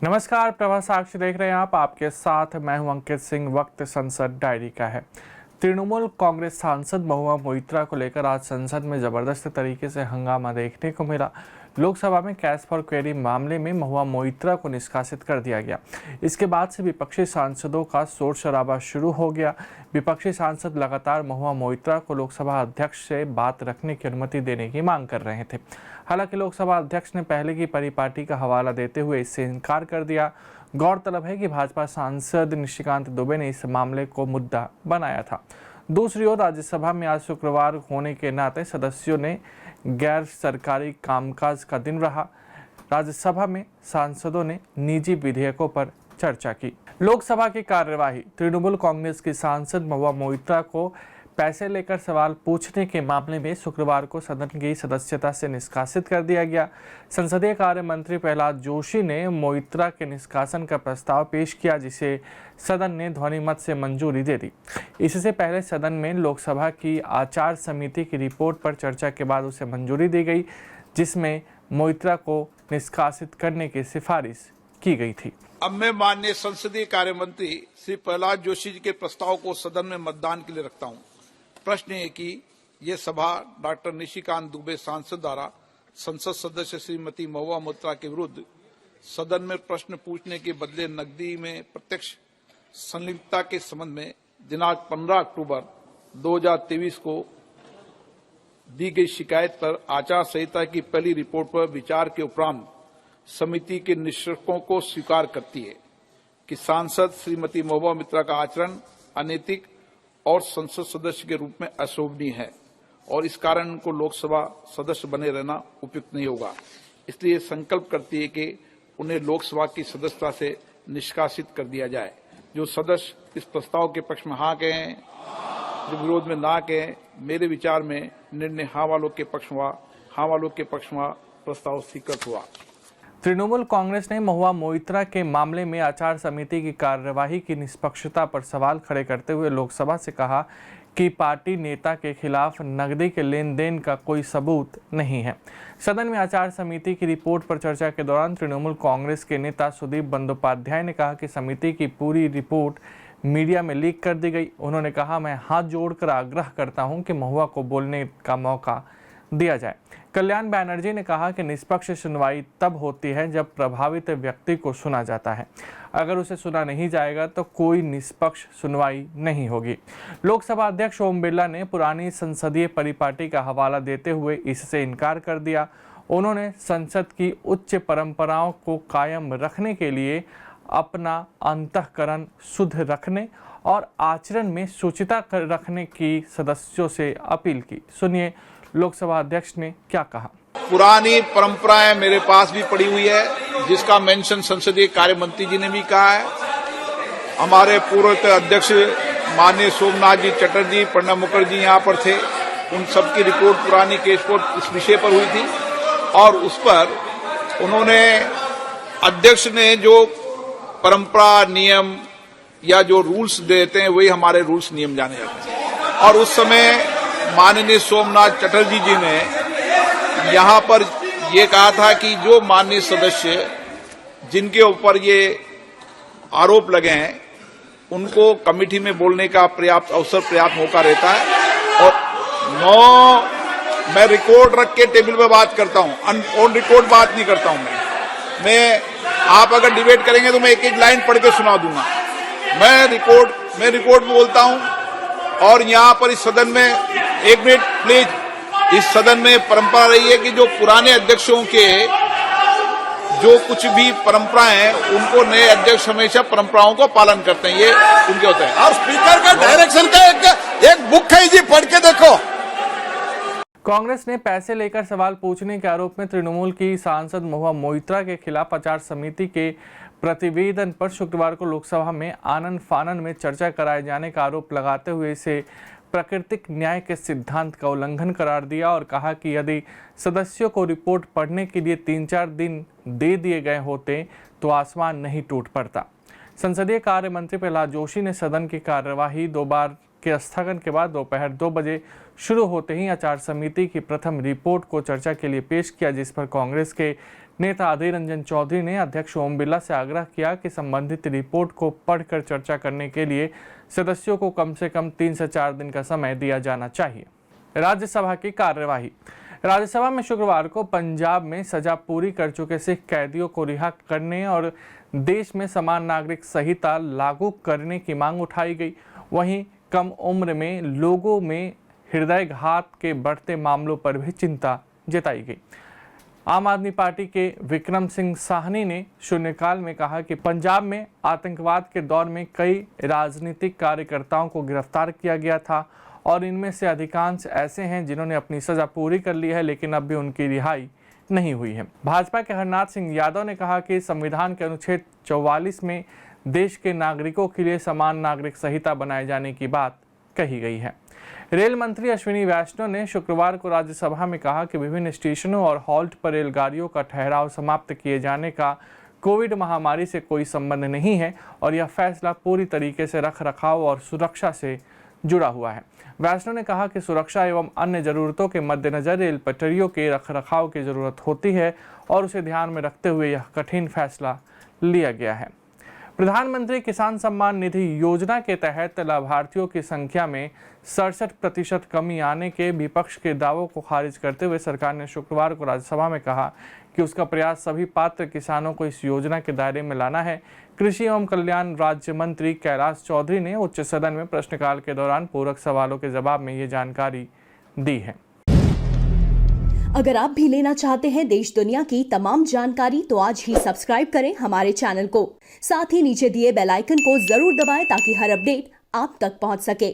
नमस्कार, प्रभा साक्षी देख रहे हैं आप। आपके साथ मैं हूं अंकित सिंह। वक्त संसद डायरी का है। तृणमूल कांग्रेस सांसद महुआ मोइत्रा को लेकर आज संसद में जबरदस्त तरीके से हंगामा देखने को मिला। लोकसभा में कैश फॉर क्वेरी मामले में महुआ मोइत्रा को निष्कासित कर दिया गया। इसके बाद से विपक्षी सांसदों का शोर शराबा शुरू हो गया। विपक्षी सांसद लगातार महुआ मोइत्रा को लोकसभा अध्यक्ष से बात रखने की अनुमति देने की मांग कर रहे थे। हालांकि लोकसभा अध्यक्ष ने पहले की परिपाटी का हवाला देते हुए इससे इनकार कर दिया। गौरतलब है कि भाजपा सांसद निशिकांत दुबे ने इस मामले को मुद्दा बनाया था। दूसरी ओर राज्यसभा में आज शुक्रवार होने के नाते सदस्यों ने गैर सरकारी कामकाज का दिन रहा। राज्यसभा में सांसदों ने निजी विधेयकों पर चर्चा की। लोकसभा की कार्यवाही। तृणमूल कांग्रेस की सांसद महुआ मोइत्रा को पैसे लेकर सवाल पूछने के मामले में शुक्रवार को सदन की सदस्यता से निष्कासित कर दिया गया। संसदीय कार्य मंत्री प्रहलाद जोशी ने मोइत्रा के निष्कासन का प्रस्ताव पेश किया, जिसे सदन ने ध्वनिमत से मंजूरी दे दी। इससे पहले सदन में लोकसभा की आचार समिति की रिपोर्ट पर चर्चा के बाद उसे मंजूरी दी गई, जिसमें मोइत्रा को निष्कासित करने की सिफारिश की गई थी। अब मैं माननीय संसदीय कार्य मंत्री श्री प्रहलाद जोशी जी के प्रस्ताव को सदन में मतदान के लिए रखता हूं। प्रश्न है कि ये सभा डॉक्टर निशिकांत दुबे सांसद द्वारा संसद सदस्य श्रीमती महुआ मोइत्रा के विरुद्ध सदन में प्रश्न पूछने के बदले नकदी में प्रत्यक्ष संलिप्तता के संबंध में दिनांक 15 अक्टूबर 2023 को दी गई शिकायत पर आचार संहिता की पहली रिपोर्ट पर विचार के उपरांत समिति के निष्कर्षों को स्वीकार करती है कि सांसद श्रीमती महुआ मोइत्रा का आचरण अनैतिक और संसद सदस्य के रूप में अशोभनीय है और इस कारण उनको लोकसभा सदस्य बने रहना उपयुक्त नहीं होगा। इसलिए संकल्प करती है कि उन्हें लोकसभा की सदस्यता से निष्कासित कर दिया जाए। जो सदस्य इस प्रस्ताव के पक्ष में हाँ कहें, जो विरोध में ना कहें, मेरे विचार में निर्णय हाँ वालों के पक्ष हुआ। हाँ वालों के पक्ष में प्रस्ताव स्वीकृत हुआ। तृणमूल कांग्रेस ने महुआ मोइत्रा के मामले में आचार समिति की कार्यवाही की निष्पक्षता पर सवाल खड़े करते हुए लोकसभा से कहा कि पार्टी नेता के खिलाफ नकदी के लेन देन का कोई सबूत नहीं है। सदन में आचार समिति की रिपोर्ट पर चर्चा के दौरान तृणमूल कांग्रेस के नेता सुदीप बंदोपाध्याय ने कहा कि समिति की पूरी रिपोर्ट मीडिया में लीक कर दी गई। उन्होंने कहा, मैं हाथ जोड़कर आग्रह करता हूं कि महुआ को बोलने का मौका दिया जाए। कल्याण बैनर्जी ने कहा कि निष्पक्ष सुनवाई तब होती है जब प्रभावित व्यक्ति को सुना जाता है। अगर उसे सुना नहीं जाएगा तो कोई निष्पक्ष सुनवाई नहीं होगी। लोकसभा अध्यक्ष ओम बिरला ने पुरानी संसदीय परिपाटी का हवाला देते हुए इससे इनकार कर दिया। उन्होंने संसद की उच्च परंपराओं को कायम रखने के लिए अपना अंतःकरण शुद्ध रखने और आचरण में शुचिता रखने की सदस्यों से अपील की। सुनिए लोकसभा अध्यक्ष ने क्या कहा। पुरानी परंपराएं मेरे पास भी पड़ी हुई है, जिसका मेंशन संसदीय कार्य मंत्री जी ने भी कहा है। हमारे पूर्व अध्यक्ष माननीय सोमनाथ जी चटर्जी, प्रणब मुखर्जी यहाँ पर थे। उन सबकी रिपोर्ट पुरानी केस पर इस विषय पर हुई थी और उस पर उन्होंने अध्यक्ष ने जो परंपरा नियम या जो रूल्स देते हैं वही हमारे रूल्स नियम जाने जाते हैं। और उस समय माननीय सोमनाथ चटर्जी जी ने यहाँ पर ये कहा था कि जो माननीय सदस्य जिनके ऊपर ये आरोप लगे हैं उनको कमेटी में बोलने का पर्याप्त अवसर, पर्याप्त मौका रहता है। और मैं रिकॉर्ड रख के टेबल पे बात करता हूँ, ऑन रिकॉर्ड बात नहीं करता हूँ। मैं आप अगर डिबेट करेंगे तो मैं एक एक लाइन पढ़ के सुना दूंगा। मैं रिकॉर्ड बोलता हूँ। और यहाँ पर इस सदन में एक मिनट प्लीज, इस सदन में परंपरा रही है कि जो पुराने अध्यक्षों के जो कुछ भी परंपराएं हैं उनको नए अध्यक्ष हमेशा परंपराओं को पालन करते हैं, ये उनके होते हैं। और स्पीकर का डायरेक्शन का एक बुक है जी, पढ़ के देखो। कांग्रेस ने पैसे लेकर सवाल पूछने के आरोप में तृणमूल की सांसद महुआ मोइत्रा के खिलाफ आचार समिति के प्रतिवेदन पर शुक्रवार को लोकसभा में आनन फानन में चर्चा कराए जाने का आरोप लगाते हुए इसे प्राकृतिक न्याय के सिद्धांत का उल्लंघन करार दिया और कहा कि यदि सदस्यों को रिपोर्ट पढ़ने के लिए 3-4 दिन दे दिए गए होते तो आसमान नहीं टूट पड़ता। संसदीय कार्य मंत्री प्रहलाद जोशी ने सदन की कार्यवाही 2 बार के स्थगन के बाद दोपहर 2 बजे शुरू होते ही आचार समिति की प्रथम रिपोर्ट को चर्चा के लिए पेश किया, जिस पर कांग्रेस के नेता अधीर रंजन चौधरी ने अध्यक्ष ओम बिरला से आग्रह किया कि संबंधित रिपोर्ट को पढ़कर चर्चा करने के लिए सदस्यों को कम से कम 3 से 4 दिन का समय दिया जाना चाहिए। राज्यसभा की कार्यवाही। राज्यसभा में शुक्रवार को पंजाब में सजा पूरी कर चुके सिख कैदियों को रिहा करने और देश में समान नागरिक संहिता लागू करने की मांग उठाई गई। वहीं कम उम्र में लोगों में हृदयघात के बढ़ते मामलों पर भी चिंता जताई गई। आम आदमी पार्टी के विक्रम सिंह साहनी ने शून्यकाल में कहा कि पंजाब में आतंकवाद के दौर में कई राजनीतिक कार्यकर्ताओं को गिरफ्तार किया गया था और इनमें से अधिकांश ऐसे हैं जिन्होंने अपनी सजा पूरी कर ली है, लेकिन अब भी उनकी रिहाई नहीं हुई है। भाजपा के हरनाथ सिंह यादव ने कहा कि संविधान के अनुच्छेद 44 में देश के नागरिकों के लिए समान नागरिक संहिता बनाए जाने की बात कही गई है। रेल मंत्री अश्विनी वैष्णव ने शुक्रवार को राज्यसभा में कहा कि विभिन्न स्टेशनों और हॉल्ट पर रेलगाड़ियों का ठहराव समाप्त किए जाने का कोविड महामारी से कोई संबंध नहीं है और यह फैसला पूरी तरीके से रखरखाव और सुरक्षा से जुड़ा हुआ है। वैष्णव ने कहा कि सुरक्षा एवं अन्य जरूरतों के मद्देनजर रेल पटरियों के रखरखाव की जरूरत होती है और उसे ध्यान में रखते हुए यह कठिन फैसला लिया गया है। प्रधानमंत्री किसान सम्मान निधि योजना के तहत लाभार्थियों की संख्या में 67% कमी आने के विपक्ष के दावों को खारिज करते हुए सरकार ने शुक्रवार को राज्यसभा में कहा कि उसका प्रयास सभी पात्र किसानों को इस योजना के दायरे में लाना है। कृषि एवं कल्याण राज्य मंत्री कैलाश चौधरी ने उच्च सदन में प्रश्नकाल के दौरान पूरक सवालों के जवाब में ये जानकारी दी है। अगर आप भी लेना चाहते हैं देश दुनिया की तमाम जानकारी तो आज ही सब्सक्राइब करें हमारे चैनल को। साथ ही नीचे दिए बेल आइकन को जरूर दबाएं ताकि हर अपडेट आप तक पहुंच सके।